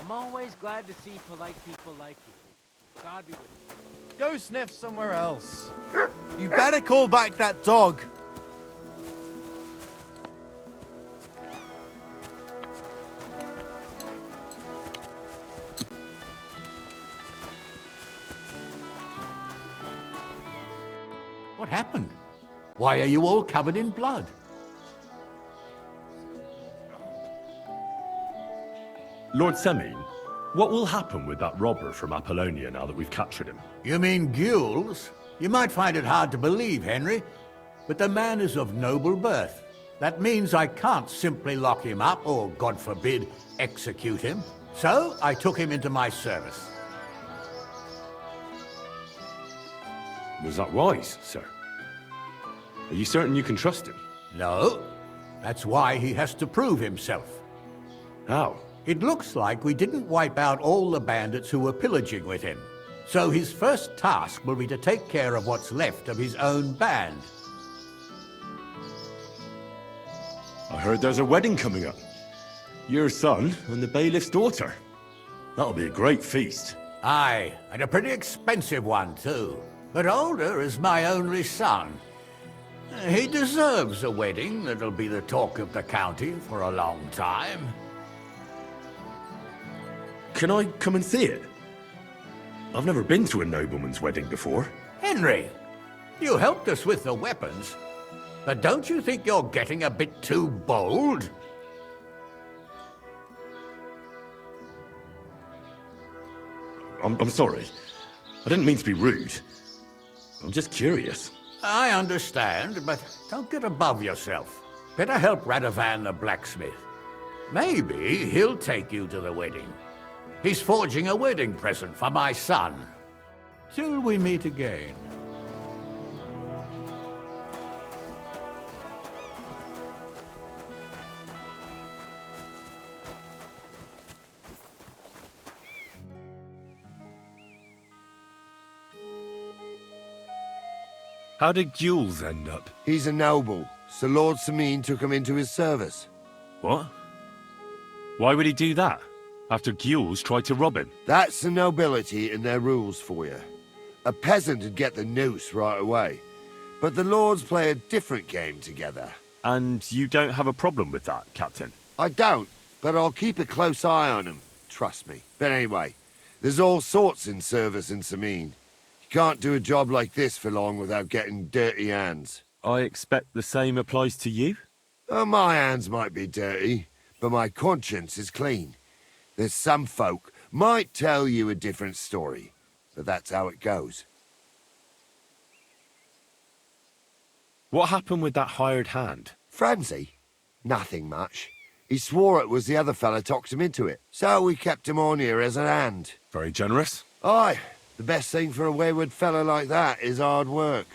I'm always glad to see polite people like you. God be with you. Go sniff somewhere else. You better call back that dog. What happened? Why are you all covered in blood? Lord Semine, what will happen with that robber from Apollonia now that we've captured him? You mean gules? You might find it hard to believe, Henry, but the man is of noble birth. That means I can't simply lock him up or, God forbid, execute him. So I took him into my service. Was that wise, sir? Are you certain you can trust him? No. That's why he has to prove himself. How? It looks like we didn't wipe out all the bandits who were pillaging with him. So his first task will be to take care of what's left of his own band. I heard there's a wedding coming up. Your son and the bailiff's daughter. That'll be a great feast. Aye, and a pretty expensive one, too. But older is my only son. He deserves a wedding that'll be the talk of the county for a long time. Can I come and see it? I've never been to a nobleman's wedding before. Henry, you helped us with the weapons, but don't you think you're getting a bit too bold? I'm sorry. I didn't mean to be rude. I'm just curious. I understand, but don't get above yourself. Better help Radovan the blacksmith. Maybe he'll take you to the wedding. He's forging a wedding present for my son. Till we meet again. How did Gules end up? He's a noble, so Lord Semine took him into his service. What? Why would he do that? After Gules tried to rob him? That's the nobility and their rules for you. A peasant would get the noose right away, but the lords play a different game together. And you don't have a problem with that, Captain? I don't, but I'll keep a close eye on him, trust me. But anyway, there's all sorts in service in Semine. You can't do a job like this for long without getting dirty hands. I expect the same applies to you? Oh, my hands might be dirty, but my conscience is clean. There's some folk might tell you a different story, but that's how it goes. What happened with that hired hand? Frenzy? Nothing much. He swore it was the other fella talked him into it, so we kept him on here as a hand. Very generous. Aye, the best thing for a wayward fella like that is hard work.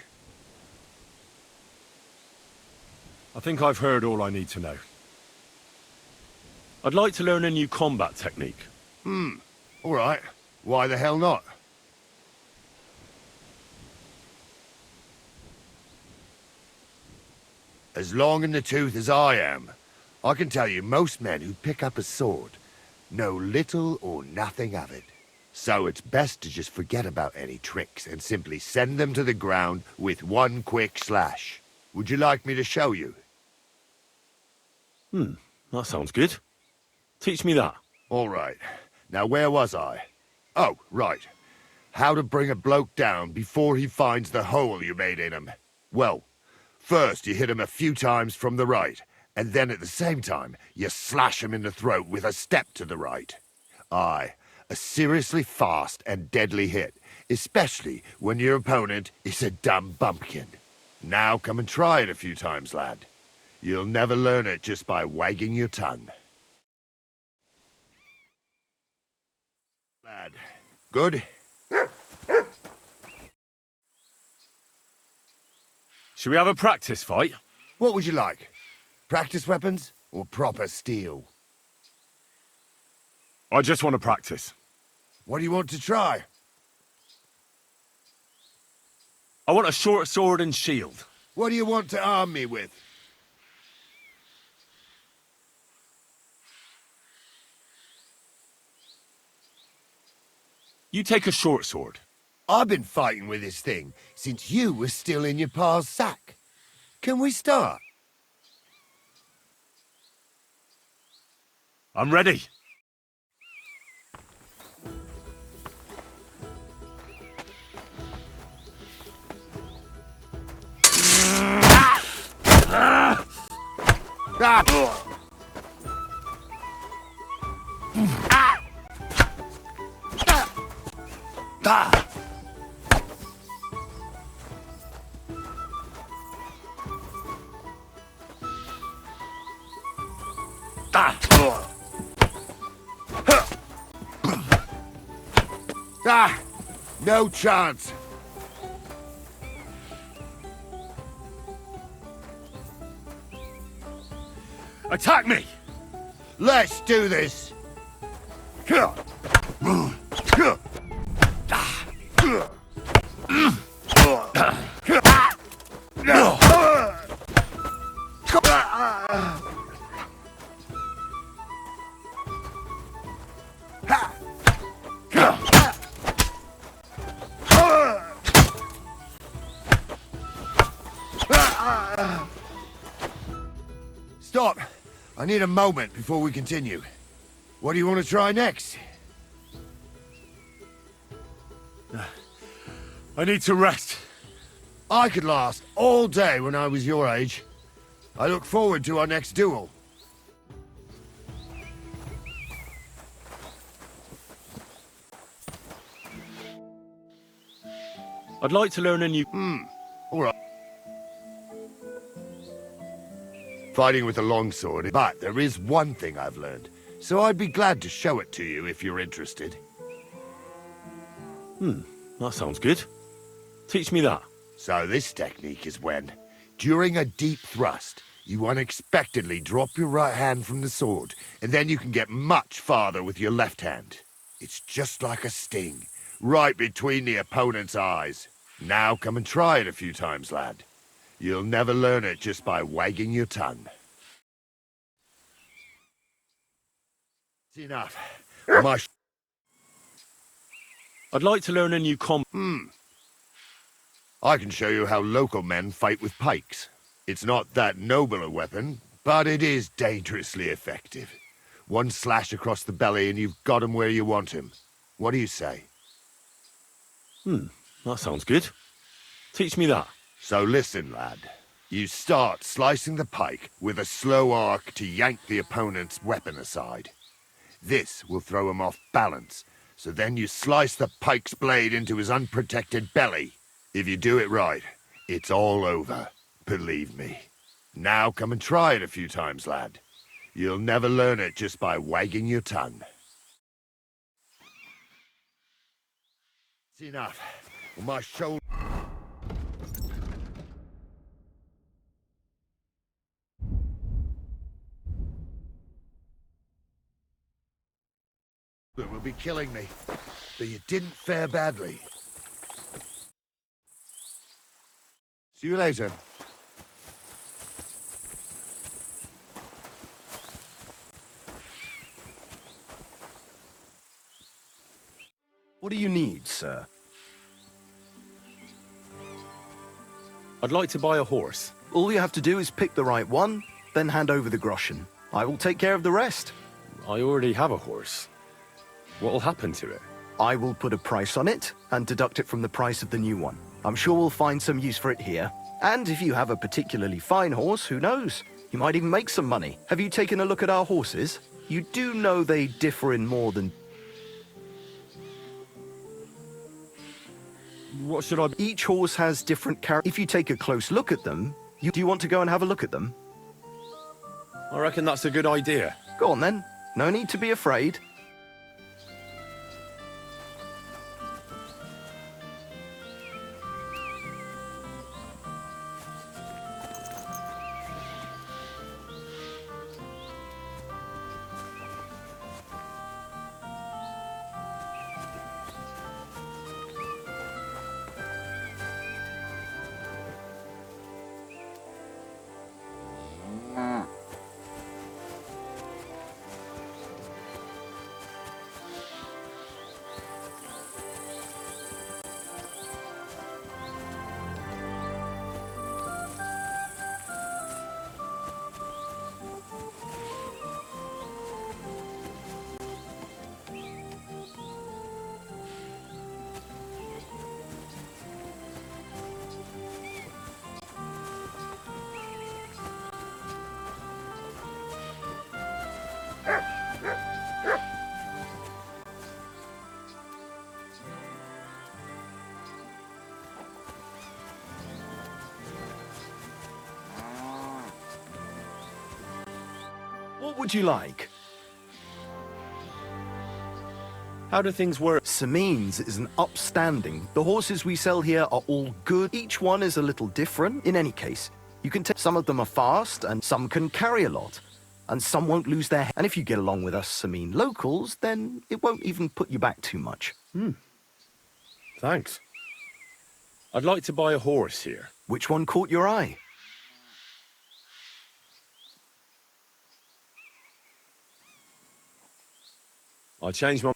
I think I've heard all I need to know. I'd like to learn a new combat technique. All right. Why the hell not? As long in the tooth as I am, I can tell you most men who pick up a sword know little or nothing of it. So it's best to just forget about any tricks and simply send them to the ground with one quick slash. Would you like me to show you? That sounds good. Teach me that. All right. Now, where was I? Oh, right. How to bring a bloke down before he finds the hole you made in him. Well, first you hit him a few times from the right, and then at the same time, you slash him in the throat with a step to the right. Aye, a seriously fast and deadly hit, especially when your opponent is a dumb bumpkin. Now come and try it a few times, lad. You'll never learn it just by wagging your tongue. Lad. Good? Should we have a practice fight? What would you like? Practice weapons or proper steel? I just want to practice. What do you want to try? I want a short sword and shield. What do you want to arm me with? You take a short sword. I've been fighting with this thing since you were still in your pa's sack. Can we start? I'm ready. Ah! Ah! No chance! Attack me! Let's do this! Stop! I need a moment before we continue. What do you want to try next? I need to rest. I could last all day when I was your age. I look forward to our next duel. I'd like to learn a new... All right. Fighting with a longsword, but there is one thing I've learned, so I'd be glad to show it to you if you're interested. That sounds good. Teach me that. So this technique is when, during a deep thrust, you unexpectedly drop your right hand from the sword, and then you can get much farther with your left hand. It's just like a sting, right between the opponent's eyes. Now come and try it a few times, lad. You'll never learn it just by wagging your tongue. It's enough. I'd like to learn a new I can show you how local men fight with pikes. It's not that noble a weapon, but it is dangerously effective. One slash across the belly and you've got him where you want him. What do you say? That sounds good. Teach me that. So listen, lad. You start slicing the pike with a slow arc to yank the opponent's weapon aside. This will throw him off balance, so then you slice the pike's blade into his unprotected belly. If you do it right, it's all over, believe me. Now come and try it a few times, lad. You'll never learn it just by wagging your tongue. It's enough. My shoulder... It will be killing me, but you didn't fare badly. See you later. What do you need, sir? I'd like to buy a horse. All you have to do is pick the right one, then hand over the groschen. I will take care of the rest. I already have a horse. What will happen to it? I will put a price on it and deduct it from the price of the new one. I'm sure we'll find some use for it here. And if you have a particularly fine horse, who knows? You might even make some money. Have you taken a look at our horses? You do know they differ in more than... What should I... Each horse has different characters. If you take a close look at them, do you want to go and have a look at them? I reckon that's a good idea. Go on then. No need to be afraid. would you like? How do things work? Samine's is an upstanding. The horses we sell here are all good. Each one is a little different. In any case, you can take some of them are fast and some can carry a lot. And some won't lose their head. And if you get along with us Samine locals, then it won't even put you back too much. Thanks. I'd like to buy a horse here. Which one caught your eye? I changed my...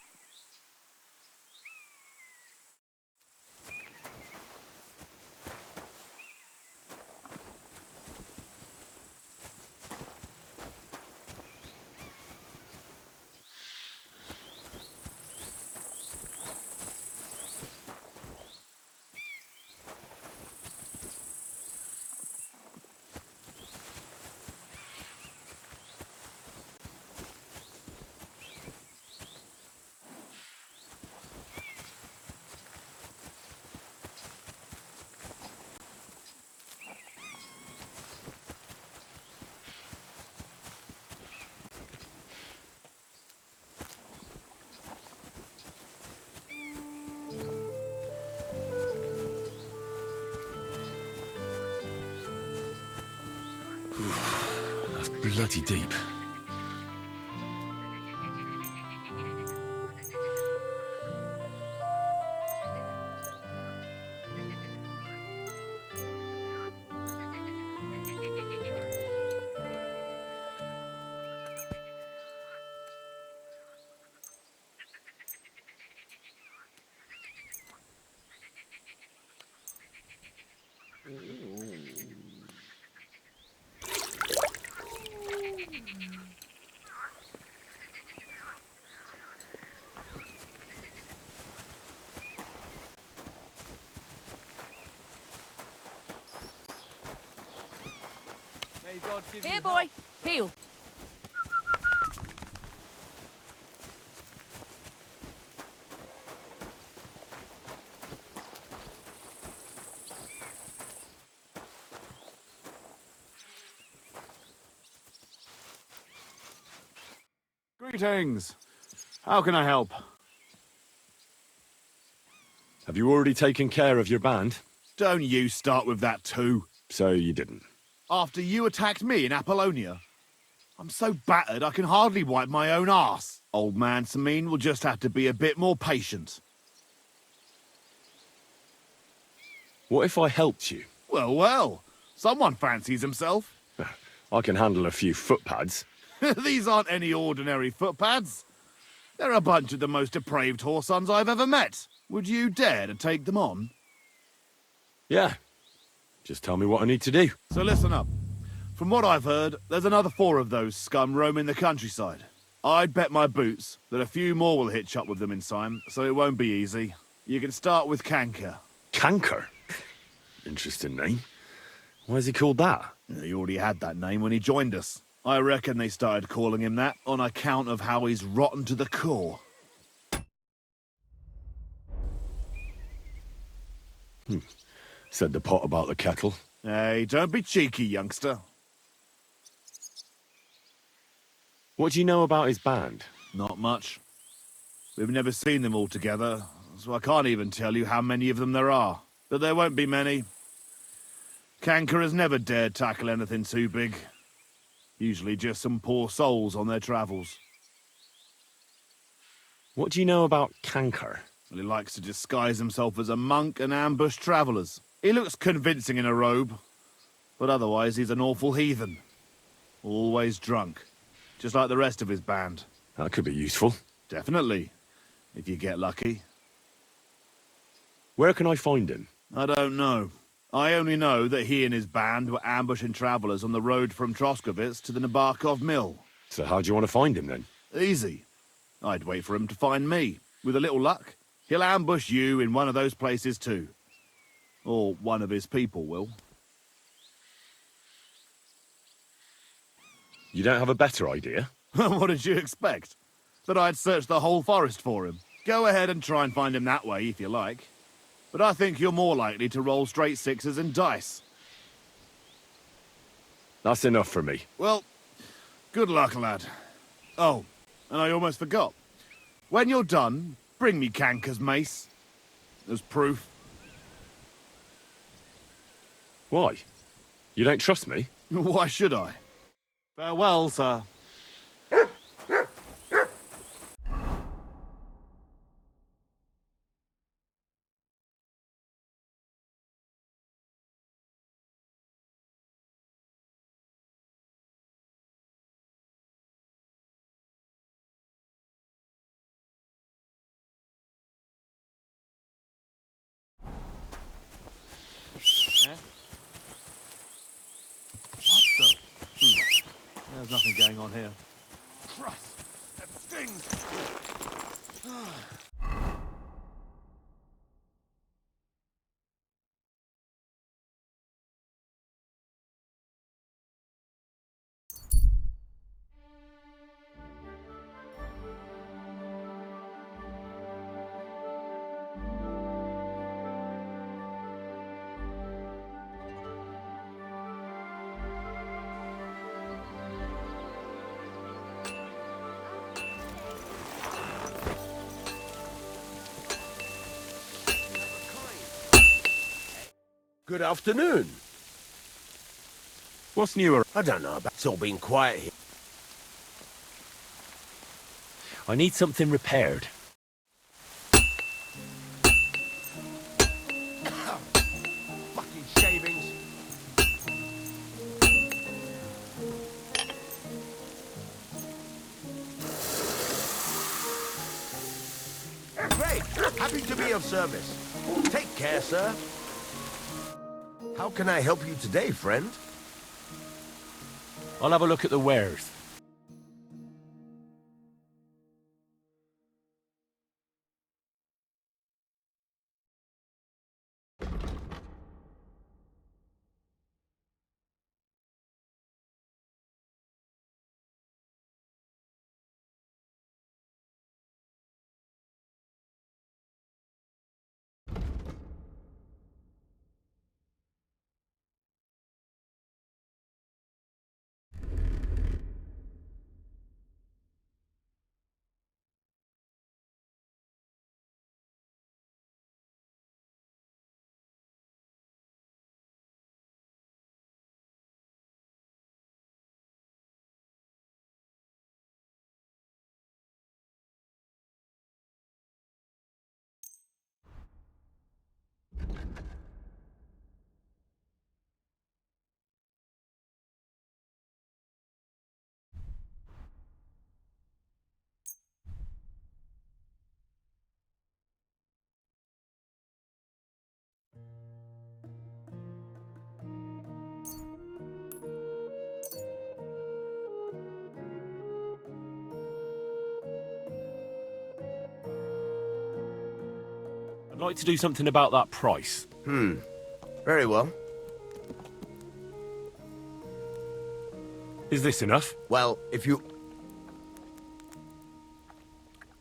That's bloody deep. May God give Here, you boy. Heel. Greetings. How can I help? Have you already taken care of your band? Don't you start with that too. So you didn't. After you attacked me in Apollonia? I'm so battered I can hardly wipe my own arse. Old man Samine will just have to be a bit more patient. What if I helped you? Well, well. Someone fancies himself. I can handle a few footpads. These aren't any ordinary footpads. They're a bunch of the most depraved whoresons I've ever met. Would you dare to take them on? Yeah. Just tell me what I need to do. So listen up. From what I've heard, there's another 4 of those scum roaming the countryside. I'd bet my boots that a few more will hitch up with them in time, so it won't be easy. You can start with Canker. Canker? Interesting name. Why is he called that? He already had that name when he joined us. I reckon they started calling him that on account of how he's rotten to the core. Said the pot about the kettle. Hey, don't be cheeky, youngster. What do you know about his band? Not much. We've never seen them all together, so I can't even tell you how many of them there are. But there won't be many. Canker has never dared tackle anything too big. Usually just some poor souls on their travels. What do you know about Canker? Well, he likes to disguise himself as a monk and ambush travellers. He looks convincing in a robe, but otherwise he's an awful heathen. Always drunk, just like the rest of his band. That could be useful. Definitely, if you get lucky. Where can I find him? I don't know. I only know that he and his band were ambushing travellers on the road from Troskovitz to the Nabarkov mill. So how do you want to find him then? Easy. I'd wait for him to find me. With a little luck, he'll ambush you in one of those places too. Or one of his people will. You don't have a better idea? What did you expect? That I'd search the whole forest for him? Go ahead and try and find him that way if you like. But I think you're more likely to roll straight 6s and dice. That's enough for me. Well, good luck, lad. Oh, and I almost forgot. When you're done, bring me Kanker's mace. As proof. Why? You don't trust me? Why should I? Farewell, sir. What the? There's nothing going on here. Trust! That stings! Good afternoon. What's newer? I don't know, but it's all been quiet here. I need something repaired. Fucking shavings. Great. Happy to be of service. Take care, sir. How can I help you today, friend? I'll have a look at the wares. I'd like to do something about that price. Very well. Is this enough? Well, if you...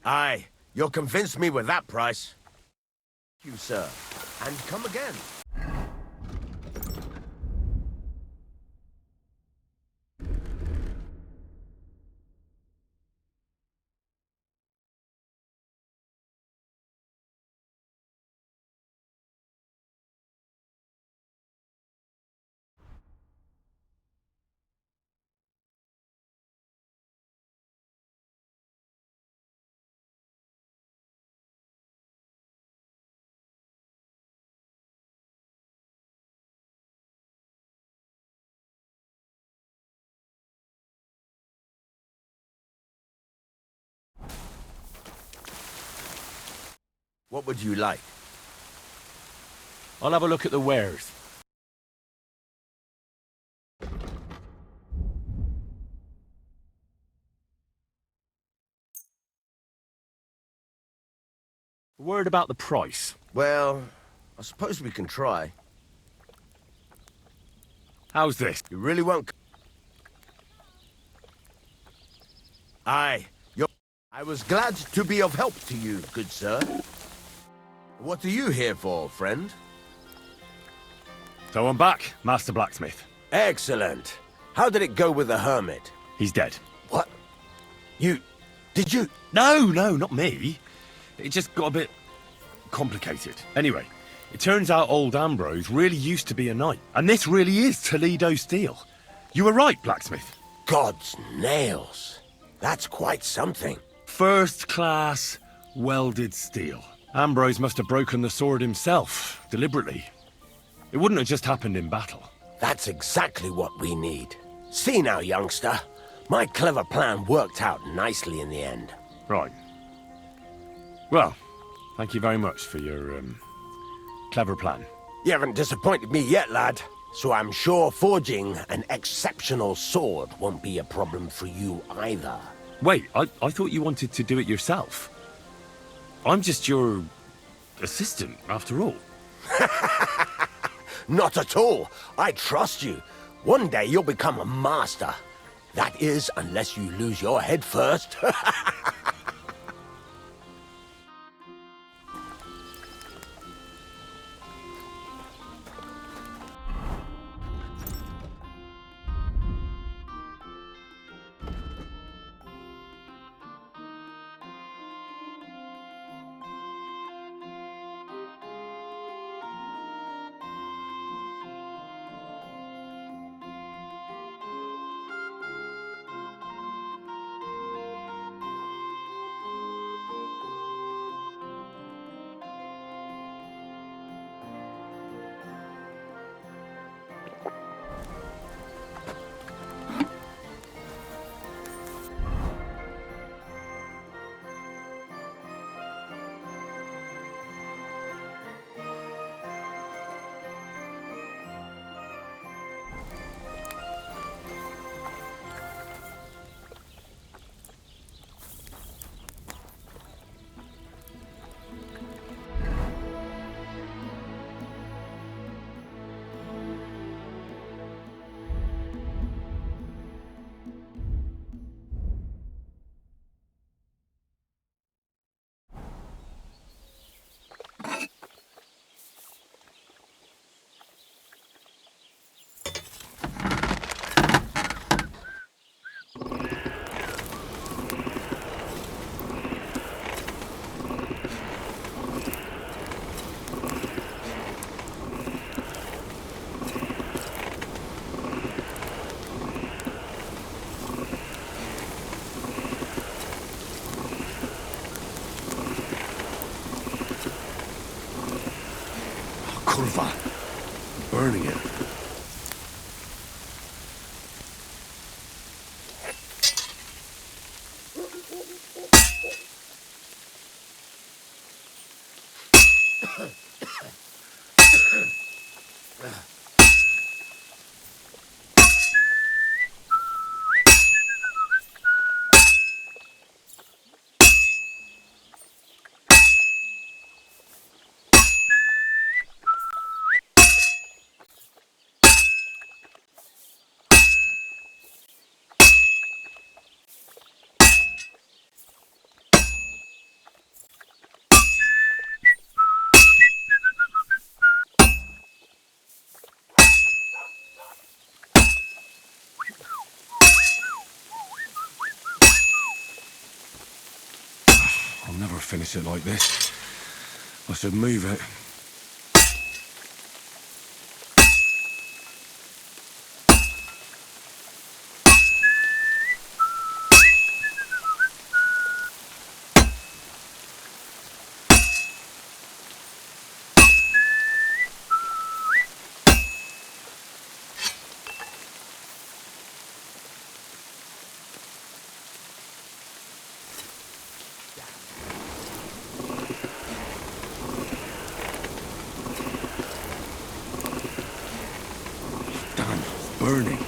Aye, you'll convince me with that price. Thank you, sir. And come again. What would you like? I'll have a look at the wares. A word about the price. Well, I suppose we can try. How's this? You really won't... Aye, I was glad to be of help to you, good sir. What are you here for, friend? So I'm back, Master Blacksmith. Excellent. How did it go with the hermit? He's dead. What? Did you? No, not me. It just got a bit complicated. Anyway, it turns out old Ambrose really used to be a knight. And this really is Toledo steel. You were right, blacksmith. God's nails. That's quite something. First class welded steel. Ambrose must have broken the sword himself, deliberately. It wouldn't have just happened in battle. That's exactly what we need. See now, youngster. My clever plan worked out nicely in the end. Right. Well, thank you very much for your, clever plan. You haven't disappointed me yet, lad. So I'm sure forging an exceptional sword won't be a problem for you either. Wait, I thought you wanted to do it yourself. I'm just your assistant, after all. Not at all. I trust you. One day you'll become a master. That is, unless you lose your head first. Kurva. Burning it. I'll never finish it like this. I should move it. Damn, it's burning.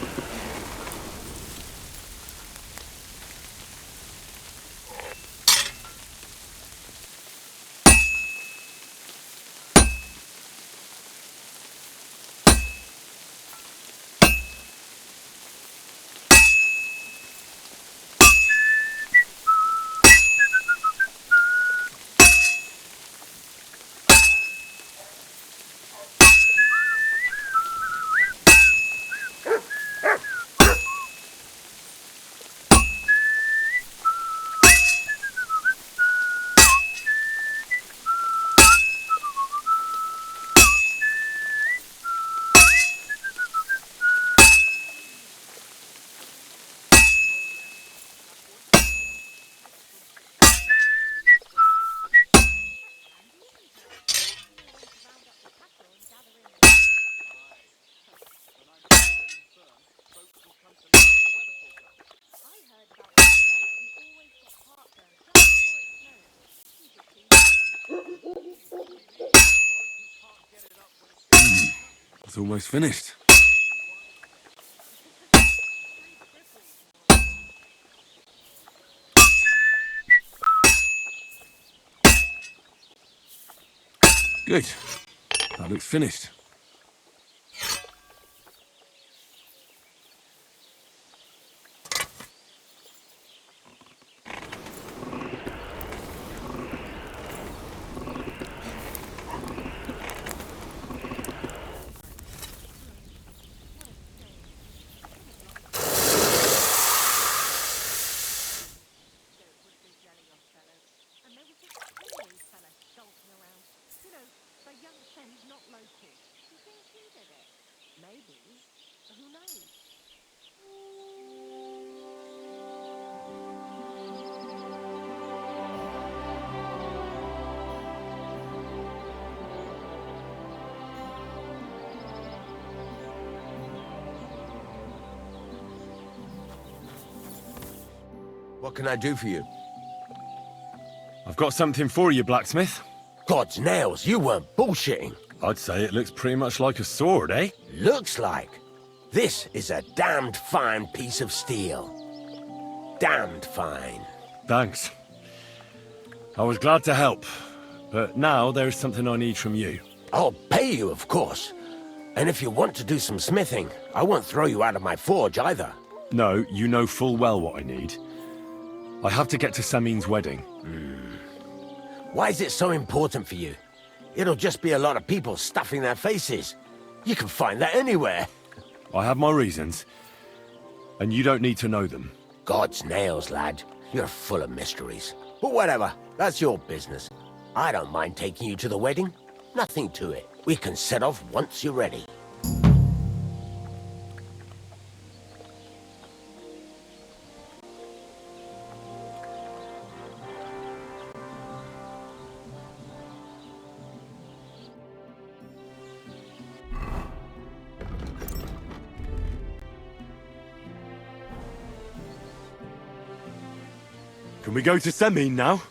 It's almost finished. Good. That looks finished. What can I do for you? I've got something for you, blacksmith. God's nails, you weren't bullshitting. I'd say it looks pretty much like a sword, eh? Looks like. This is a damned fine piece of steel. Damned fine. Thanks. I was glad to help, but now there's something I need from you. I'll pay you, of course. And if you want to do some smithing, I won't throw you out of my forge either. No, you know full well what I need. I have to get to Samin's wedding. Why is it so important for you? It'll just be a lot of people stuffing their faces. You can find that anywhere. I have my reasons, and you don't need to know them. God's nails, lad. You're full of mysteries. But whatever, that's your business. I don't mind taking you to the wedding. Nothing to it. We can set off once you're ready. Can we go to Samin now?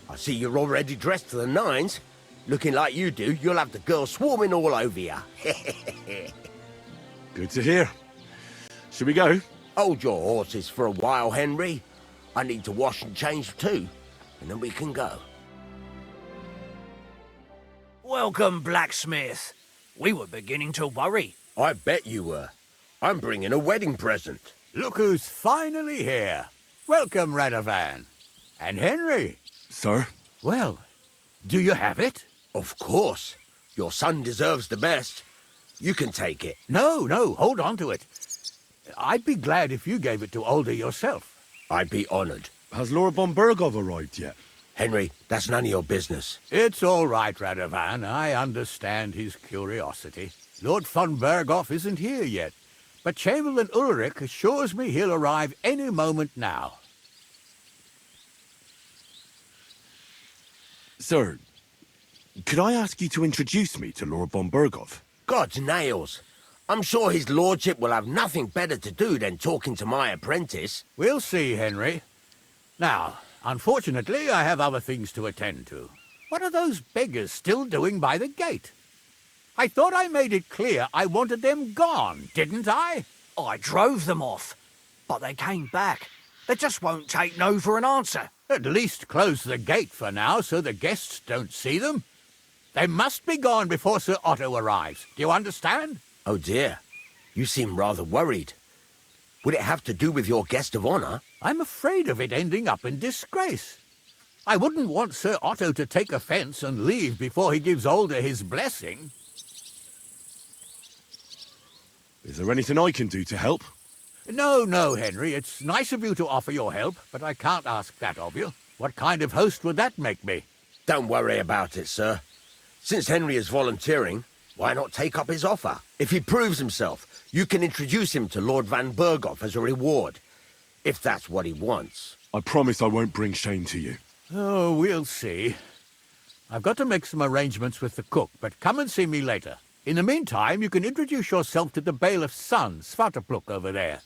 I see you're already dressed to the nines. Looking like you do, you'll have the girls swarming all over you. Good to hear. Should we go? Hold your horses for a while, Henry. I need to wash and change too, and then we can go. Welcome, blacksmith. We were beginning to worry. I bet you were. I'm bringing a wedding present. Look who's finally here. Welcome, Radovan. And Henry. Sir? Well, do you have it? Of course. Your son deserves the best. You can take it. No, hold on to it. I'd be glad if you gave it to Older yourself. I'd be honored. Has Laura von Bergov arrived yet? Henry, that's none of your business. It's all right, Radovan. I understand his curiosity. Lord von Berghoff isn't here yet, but Chamberlain Ulrich assures me he'll arrive any moment now. Sir, could I ask you to introduce me to Laura von Bergov? God's nails. I'm sure his lordship will have nothing better to do than talking to my apprentice. We'll see, Henry. Now, unfortunately, I have other things to attend to. What are those beggars still doing by the gate? I thought I made it clear I wanted them gone, didn't I? I drove them off, but they came back. They just won't take no for an answer. At least close the gate for now so the guests don't see them. They must be gone before Sir Otto arrives. Do you understand? Oh dear. You seem rather worried. Would it have to do with your guest of honor? I'm afraid of it ending up in disgrace. I wouldn't want Sir Otto to take offense and leave before he gives Older his blessing. Is there anything I can do to help? No, Henry. It's nice of you to offer your help, but I can't ask that of you. What kind of host would that make me? Don't worry about it, sir. Since Henry is volunteering, why not take up his offer? If he proves himself, you can introduce him to Lord Van Berghoff as a reward, if that's what he wants. I promise I won't bring shame to you. Oh, we'll see. I've got to make some arrangements with the cook, but come and see me later. In the meantime, you can introduce yourself to the bailiff's son, Svartepluk, over there.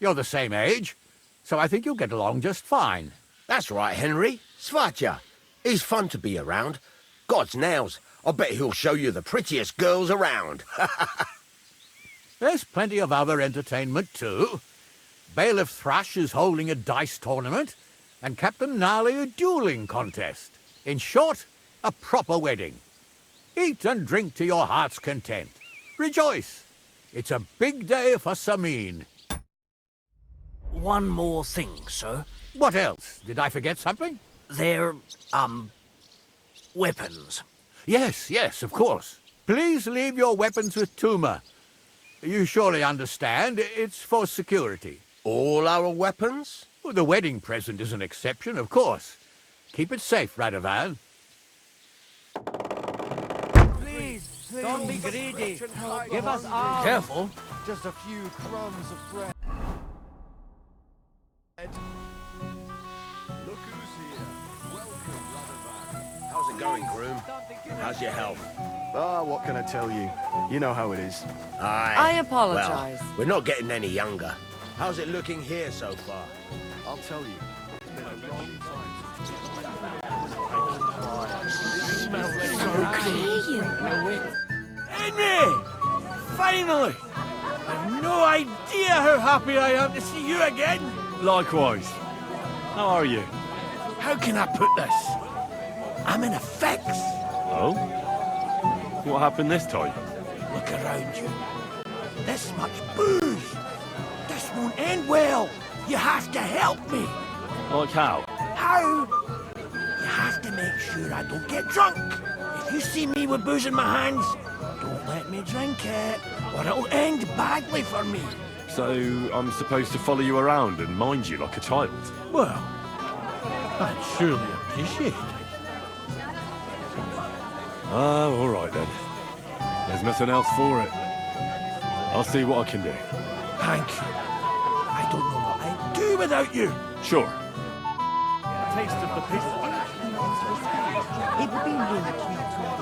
You're the same age, so I think you'll get along just fine. That's right, Henry. Svatja. He's fun to be around. God's nails. I bet he'll show you the prettiest girls around. There's plenty of other entertainment, too. Bailiff Thrush is holding a dice tournament, and Captain Gnarly a dueling contest. In short, a proper wedding. Eat and drink to your heart's content. Rejoice. It's a big day for Samin. One more thing, sir. What else? Did I forget something? They're, weapons. Yes, of course. Please leave your weapons with Tuma. You surely understand, it's for security. All our weapons? Well, the wedding present is an exception, of course. Keep it safe, Radovan. Please, don't be greedy. Give us all. Careful. Just a few crumbs of bread. Look who's here. Welcome, Radovan. How's it going, groom? How's your health? Ah, what can I tell you? You know how it is. Aye. I apologize. Well, we're not getting any younger. How's it looking here so far? I'll tell you. It's been a long time. Henry! Finally! I've no idea how happy I am to see you again. Likewise. How are you? How can I put this? I'm in a fix. Oh? What happened this time? Look around you. This much booze. This won't end well. You have to help me. Like how? How? You have to make sure I don't get drunk. If you see me with booze in my hands, don't let me drink it, or it'll end badly for me. So I'm supposed to follow you around and mind you like a child? Well, I'd surely appreciate it. Oh, all right then. There's nothing else for it. I'll see what I can do. Thank you. I don't know what I'd do without you. Sure. A taste of the pizza. It would be rude not to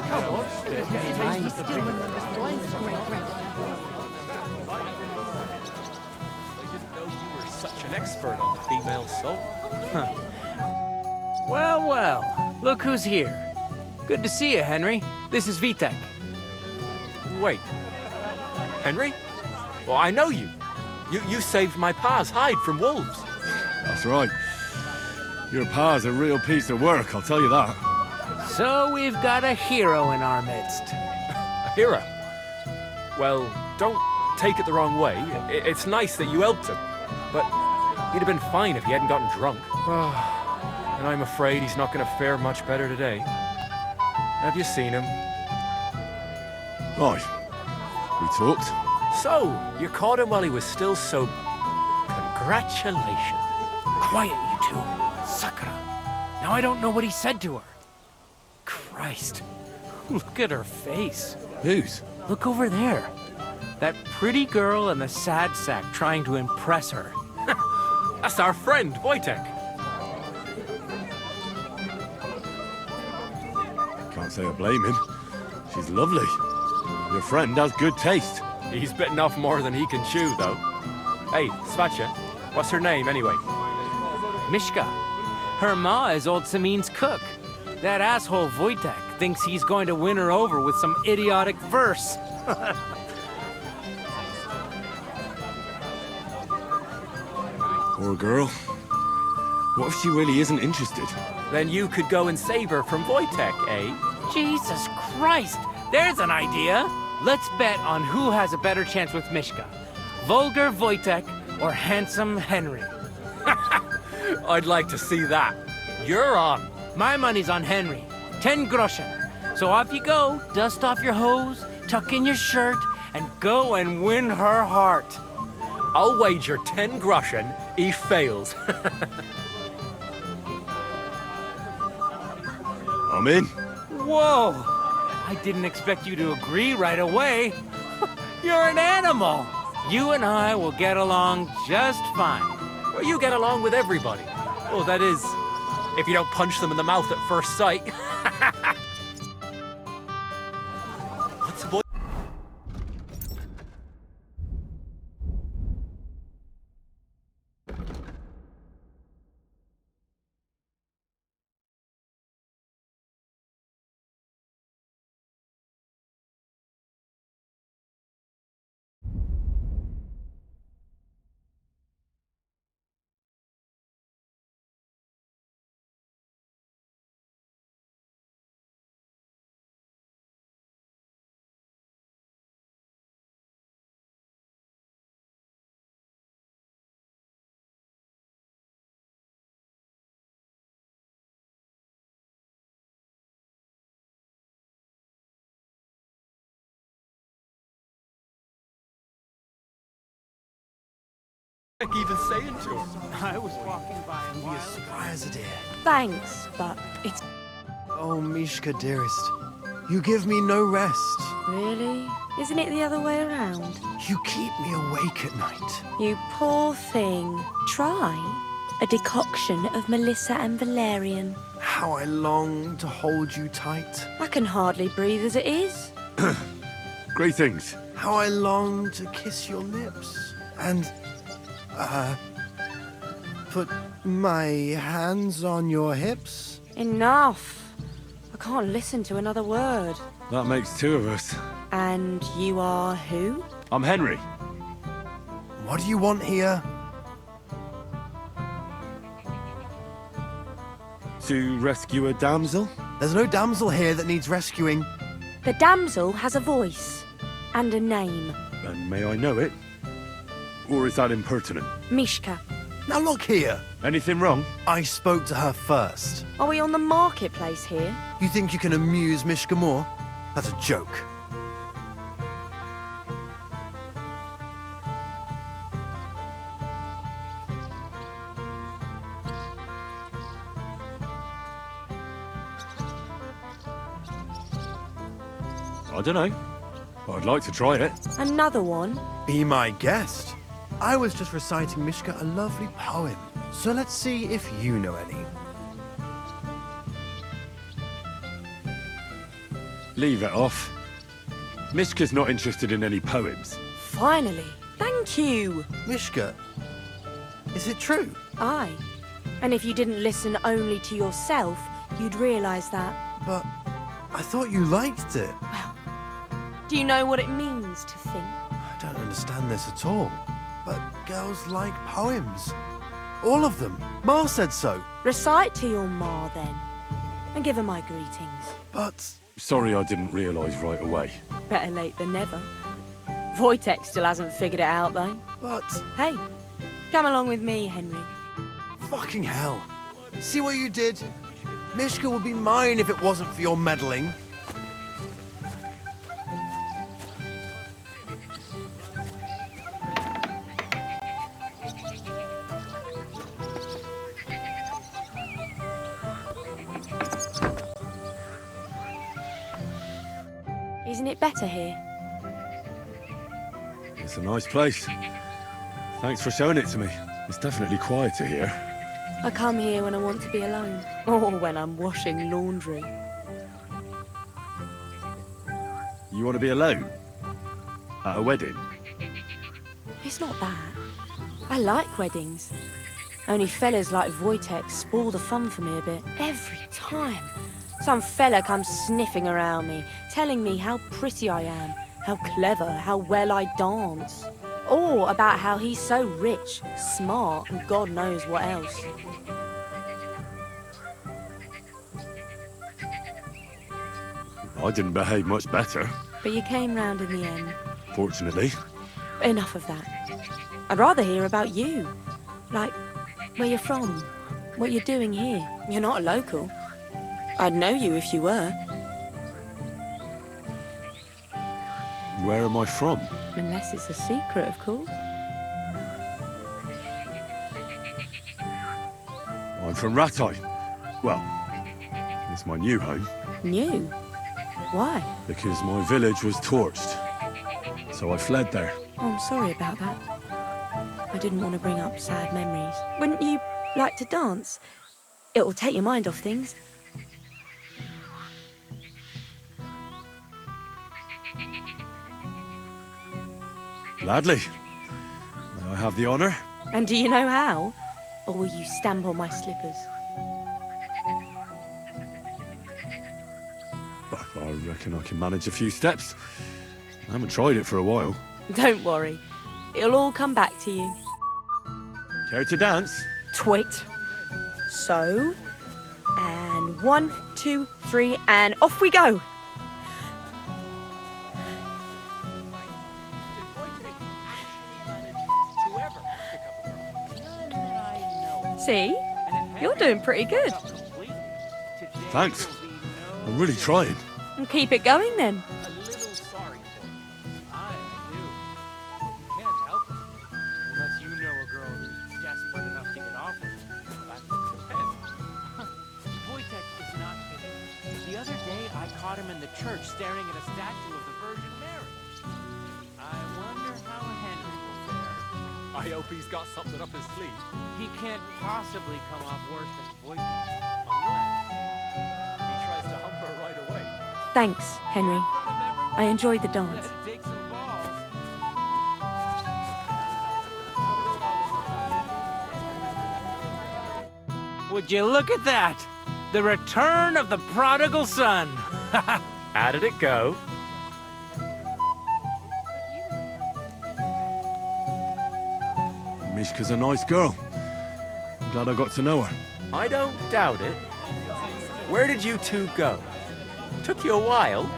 Come on, taste of the pizza. Such an expert on female soul. Well, well, look who's here. Good to see you, Henry. This is Vitek. Wait. Henry? Well, I know you. You saved my pa's hide from wolves. That's right. Your pa's a real piece of work, I'll tell you that. So we've got a hero in our midst. A hero? Well, don't take it the wrong way. It's nice that you helped him. But he'd have been fine if he hadn't gotten drunk. And I'm afraid he's not going to fare much better today. Have you seen him? Right. We talked. So, you caught him while he was still sober. Congratulations. Quiet, you two. Sakura. Now I don't know what he said to her. Christ. Look at her face. Whose? Look over there. That pretty girl in the sad sack trying to impress her. That's our friend, Wojtek. Can't say I blame him. She's lovely. Your friend has good taste. He's bitten off more than he can chew, though. Hey, Svacha, what's her name, anyway? Mishka. Her ma is old Samin's cook. That asshole Wojtek thinks he's going to win her over with some idiotic verse. Poor girl. What if she really isn't interested? Then you could go and save her from Wojtek, eh? Jesus Christ! There's an idea! Let's bet on who has a better chance with Mishka. Vulgar Wojtek or handsome Henry. I'd like to see that. You're on. My money's on Henry. 10 groschen. So off you go, dust off your hose, tuck in your shirt, and go and win her heart. I'll wager 10 groschen he fails. I'm in. Whoa! I didn't expect you to agree right away. You're an animal. You and I will get along just fine. Well, you get along with everybody. Oh, that is, if you don't punch them in the mouth at first sight. What's the boy? even saying to him. I was walking by and Be as spry as a deer. Thanks, but it's... Oh, Mishka, dearest. You give me no rest. Really? Isn't it the other way around? You keep me awake at night. You poor thing. Try a decoction of Melissa and valerian. How I long to hold you tight. I can hardly breathe as it is. Greetings. How I long to kiss your lips. And, put my hands on your hips. Enough. I can't listen to another word. That makes two of us. And you are who? I'm Henry. What do you want here? To rescue a damsel? There's no damsel here that needs rescuing. The damsel has a voice and a name. And may I know it? Or is that impertinent? Mishka. Now look here. Anything wrong? I spoke to her first. Are we on the marketplace here? You think you can amuse Mishka more? That's a joke. I don't know. I'd like to try it. Another one? Be my guest. I was just reciting Mishka a lovely poem. So let's see if you know any. Leave it off. Mishka's not interested in any poems. Finally. Thank you. Mishka, is it true? Aye. And if you didn't listen only to yourself, you'd realise that. But I thought you liked it. Well, do you know what it means to think? I don't understand this at all. But girls like poems. All of them. Ma said so. Recite to your ma, then. And give her my greetings. But... Sorry I didn't realise right away. Better late than never. Wojtek still hasn't figured it out, though. But... Hey, come along with me, Henry. Fucking hell. See what you did? Mishka would be mine if it wasn't for your meddling. Isn't it better here? It's a nice place. Thanks for showing it to me. It's definitely quieter here. I come here when I want to be alone. Or when I'm washing laundry. You want to be alone? At a wedding? It's not that. I like weddings. Only fellas like Wojtek spoil the fun for me a bit. Every time. Some fella comes sniffing around me, telling me how pretty I am, how clever, how well I dance. Or about how he's so rich, smart, and God knows what else. I didn't behave much better. But you came round in the end. Fortunately. Enough of that. I'd rather hear about you. Like, where you're from, what you're doing here. You're not a local. I'd know you if you were. Where am I from? Unless it's a secret, of course. I'm from Ratai. Well, it's my new home. New? Why? Because my village was torched. So I fled there. Oh, I'm sorry about that. I didn't want to bring up sad memories. Wouldn't you like to dance? It'll take your mind off things. Gladly. May I have the honour? And do you know how? Or will you stamp on my slippers? I reckon I can manage a few steps. I haven't tried it for a while. Don't worry. It'll all come back to you. Care to dance? Twit. So, and 1, 2, 3, and off we go. See? You're doing pretty good. Thanks. I'm really trying. And keep it going then. Unless you know a girl I caught him in the church staring at a statue of the Virgin Mary. I wonder how Henry will fare. I hope he's got something up his sleeve. He can't possibly come off worse than voice. Unless he tries to hump her right away. Thanks, Henry. I enjoyed the dance. Take some balls. Would you look at that? The return of the prodigal son. How did it go? Mishka's a nice girl. I'm glad I got to know her. I don't doubt it. Where did you two go? Took you a while.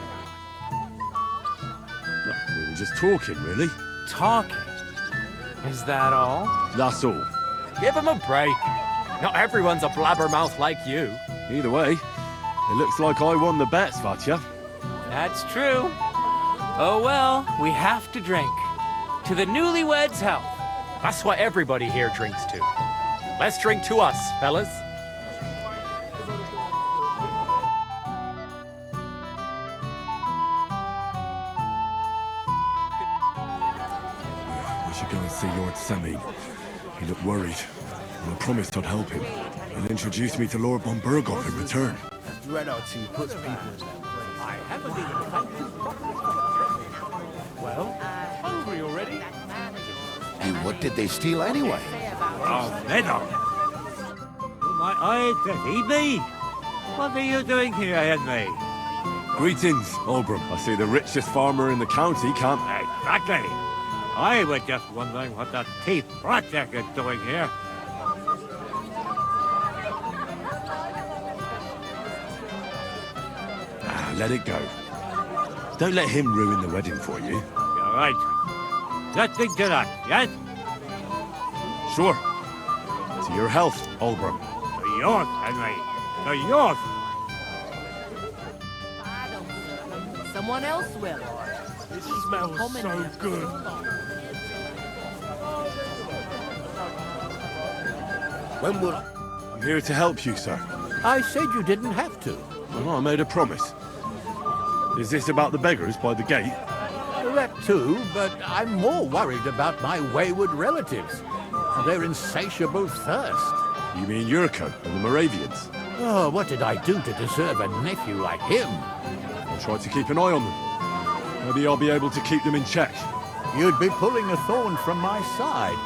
We were just talking, really. Talking? Is that all? That's all. Give him a break. Not everyone's a blabbermouth like you. Either way, it looks like I won the bet, Svatya. That's true. Oh well, we have to drink. To the newlyweds' health. That's what everybody here drinks to. Let's drink to us, fellas. We should go and see Lord Semine. He looked worried, and I promised I'd help him. He'll introduce me to Lord von Berghoff in return. Dreadoughty puts people in that place. I haven't even thanked you properly. Well, hungry already? And what did they steal anyway? Oh, Meadow! My eyes deceive me! What are you doing here, Henry? Greetings, Olbram. I see the richest farmer in the county can't... Exactly! I was just wondering what that thief project is doing here. Let it go. Don't let him ruin the wedding for you. You're right. Let's think to that, yes? Sure. To your health, Olbram. To yours, Henry. To yours. Someone else will. It smells so good. When will I'm here to help you, sir. I said you didn't have to. Well, I made a promise. Is this about the beggars by the gate? That too, but I'm more worried about my wayward relatives and their insatiable thirst. You mean Yurko and the Moravians? Oh, what did I do to deserve a nephew like him? I'll try to keep an eye on them. Maybe I'll be able to keep them in check. You'd be pulling a thorn from my side.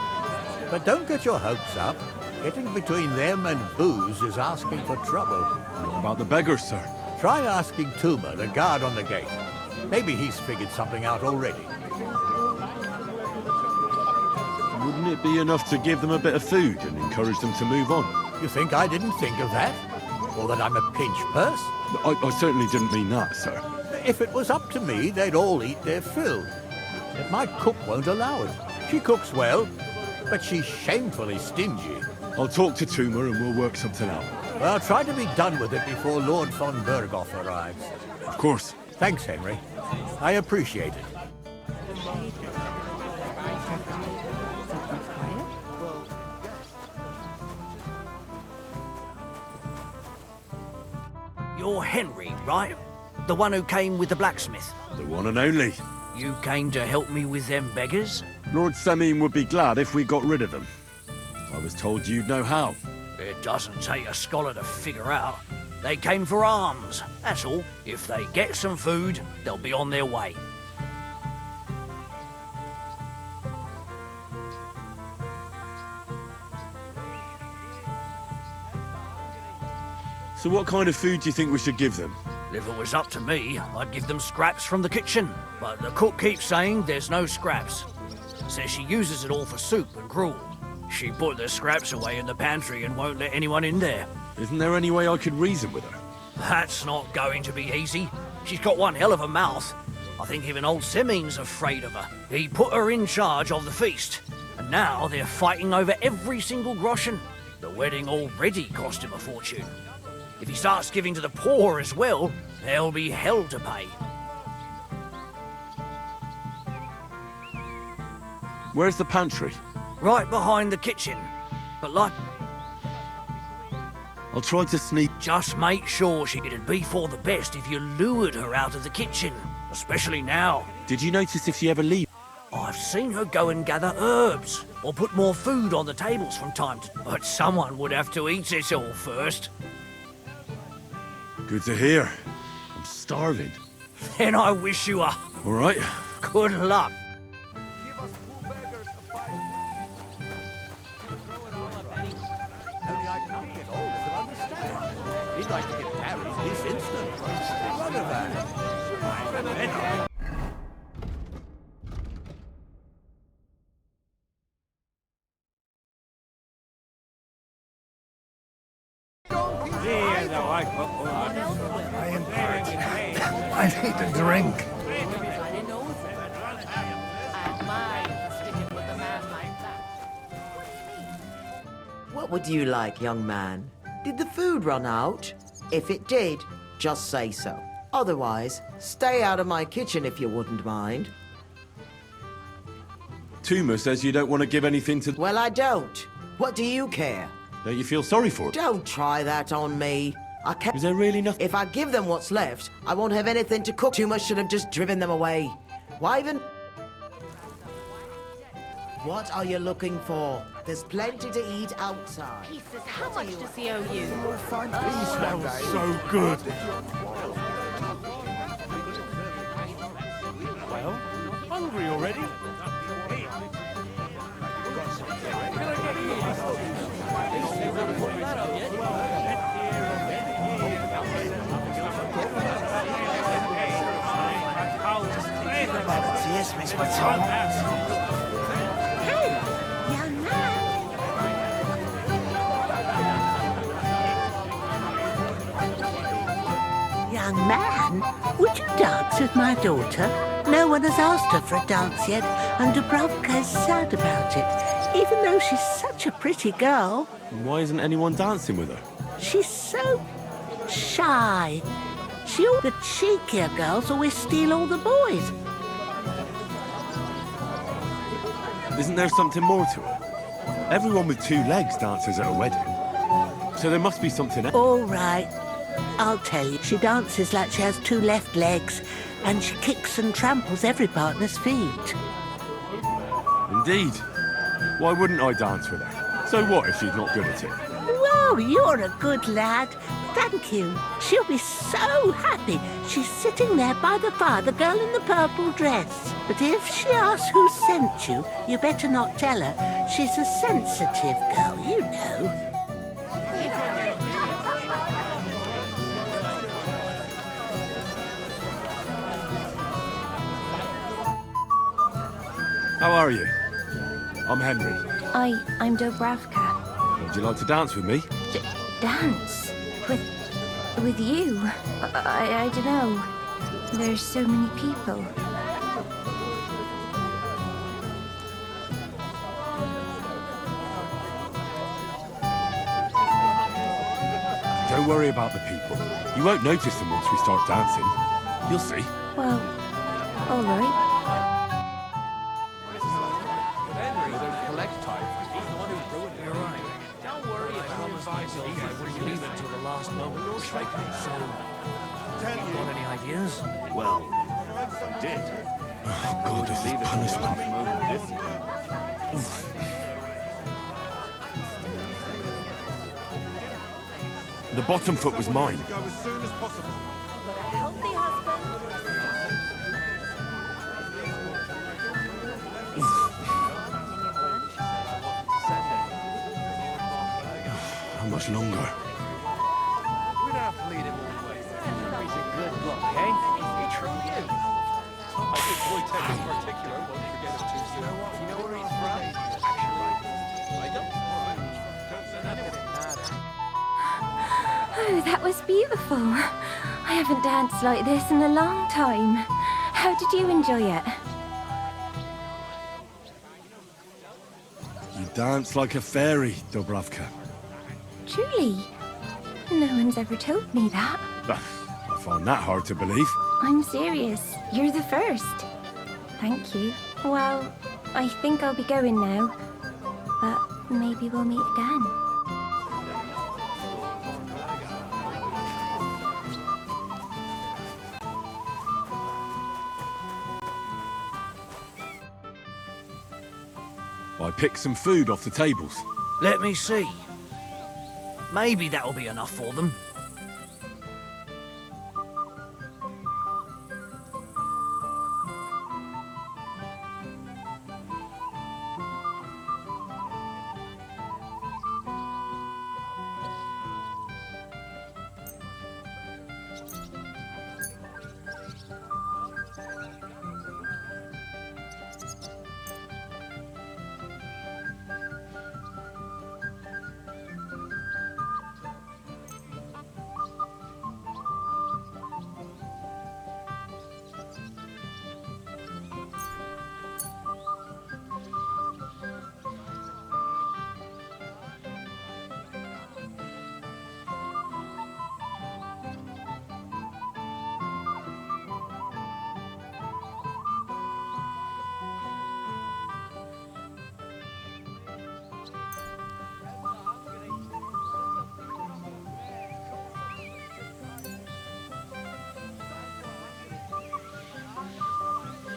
But don't get your hopes up. Getting between them and booze is asking for trouble. What about the beggars, sir? Try asking Tuma, the guard on the gate. Maybe he's figured something out already. Wouldn't it be enough to give them a bit of food and encourage them to move on? You think I didn't think of that? Or that I'm a pinch purse? I certainly didn't mean that, sir. If it was up to me, they'd all eat their fill. But my cook won't allow it. She cooks well, but she's shamefully stingy. I'll talk to Tuma and we'll work something out. Well, try to be done with it before Lord von Berghoff arrives. Of course. Thanks, Henry. I appreciate it. You're Henry, right? The one who came with the blacksmith. The one and only. You came to help me with them beggars? Lord Semine would be glad if we got rid of them. I was told you'd know how. It doesn't take a scholar to figure out. They came for alms, that's all. If they get some food, they'll be on their way. So what kind of food do you think we should give them? If it was up to me, I'd give them scraps from the kitchen. But the cook keeps saying there's no scraps. Says she uses it all for soup and gruel. She put the scraps away in the pantry and won't let anyone in there. Isn't there any way I could reason with her? That's not going to be easy. She's got one hell of a mouth. I think even old Semine's afraid of her. He put her in charge of the feast. And now they're fighting over every single groschen. The wedding already cost him a fortune. If he starts giving to the poor as well, there'll be hell to pay. Where's the pantry? Right behind the kitchen. But like... I'll try to sneak... Just make sure it'd be for the best if you lured her out of the kitchen, especially now. Did you notice if she ever leaves? I've seen her go and gather herbs, or put more food on the tables from time to time. But someone would have to eat it all first. Good to hear. I'm starving. Then I wish you a... All right. Good luck. He'd like to get married this instant. I am hurt. I need a drink. What would you like, young man? Did the food run out? If it did, just say so. Otherwise, stay out of my kitchen if you wouldn't mind. Tuma says you don't want to give anything to... Well, I don't. What do you care? Don't you feel sorry for it? Don't try that on me. I can't... Is there really nothing... If I give them what's left, I won't have anything to cook. Tuma should have just driven them away. Why even... What are you looking for? There's plenty to eat outside. Jesus, how much does he owe you? Smells so good. Well, hungry already? Yes, Miss Baton. Young man, would you dance with my daughter? No one has asked her for a dance yet, and Dubravka is sad about it, even though she's such a pretty girl. Why isn't anyone dancing with her? She's so shy. The cheekier girls always steal all the boys. Isn't there something more to her? Everyone with two legs dances at a wedding. So there must be something else. All right. I'll tell you. She dances like she has two left legs, and she kicks and tramples every partner's feet. Indeed. Why wouldn't I dance with her? So what if she's not good at it? Whoa, you're a good lad. Thank you. She'll be so happy. She's sitting there by the fire, the girl in the purple dress. But if she asks who sent you, you better not tell her. She's a sensitive girl, you know. How are you? I'm Henry. I'm Dubravka. Would you like to dance with me? Dance? With you? I don't know. There's so many people. Don't worry about the people. You won't notice them once we start dancing. You'll see. Well, all right. Got any ideas? Well, I did. Oh, God, this is punishment. The bottom foot was mine. Go as soon as possible. Healthy husband. How much longer? We don't have to lead him all the way. Henry's a good bloke, eh? He true you. I think Wojtek in particular won't forget it too soon. You know where he's from? Actually, I don't. Don't say that. Oh, that was beautiful. I haven't danced like this in a long time. How did you enjoy it? You dance like a fairy, Dubravka. Truly? No one's ever told me that. I find that hard to believe. I'm serious. You're the first. Thank you. Well, I think I'll be going now. But maybe we'll meet again. I picked some food off the tables. Let me see. Maybe that'll be enough for them.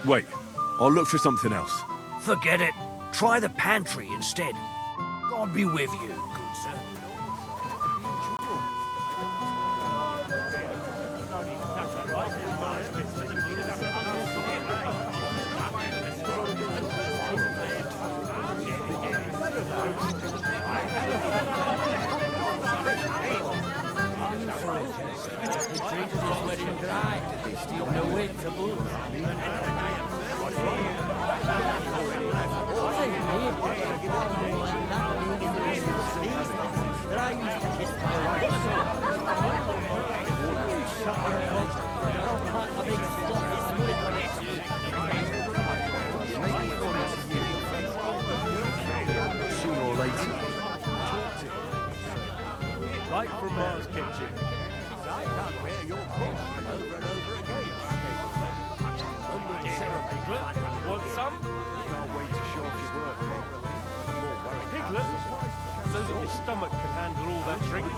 Wait, I'll look for something else. Forget it. Try the pantry instead. God be with you, good sir. Sooner or later. Right from Mars Kitchen. Want some? Can't wait to show off your work. Piglet, so that your stomach can handle all that drink.